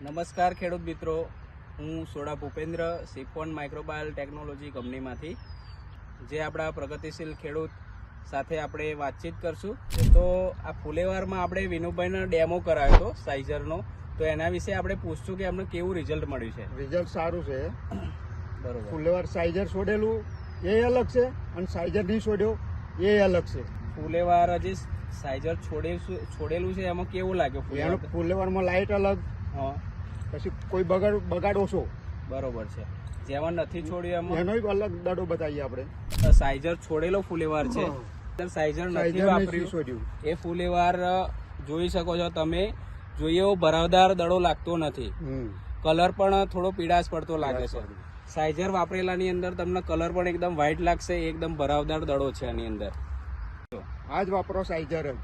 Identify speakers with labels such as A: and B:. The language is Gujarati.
A: નમસ્કાર ખેડૂત મિત્રો, હું soda Bhupendra chiffon microbial technology કંપનીમાંથી જે આપણા પ્રગતિશીલ ખેડૂત સાથે આપણે વાતચીત કરશું. તો આ ફુલેવારમાં આપણે વિનુભાઈનો ડેમો કરાયો હતો સાઇઝરનો, તો એના વિશે આપણે પૂછશું કે અમને કેવું રિઝલ્ટ મળ્યું છે.
B: રિઝલ્ટ સારું છે.
A: બરોબર.
B: ફુલેવાર સાઇઝર છોડેલું એ અલગ છે અને સાઇઝર નહીં છોડ્યો એ અલગ છે.
A: ફુલેવાર જે સાઇઝર છોડેલું છે એમાં કેવું લાગે?
B: ફુલેવારમાં લાઇટ અલગ,
A: હા,
B: પછી કોઈ બગાડ ઓછો.
A: બરોબર છે. જેમાં નથી છોડ્યું એમાં
B: એનો અલગ દડો બતાવીએ આપણે.
A: સાઇઝર છોડેલો ફુલેવાર છે, સાઇઝર નથી વાપર્યું એ ફુલેવાર જોઈ શકો છો તમે. જોઈએ એવો ભરાવદાર દડો લાગતો નથી, કલર પણ થોડો પીળાશ પડતો લાગે છે. સાઇઝર વાપરેલાની અંદર તમને કલર પણ એકદમ વ્હાઈટ લાગશે, એકદમ ભરાવદાર દડો છે આની અંદર.
B: આ જ વાપરો સાઇઝર જ.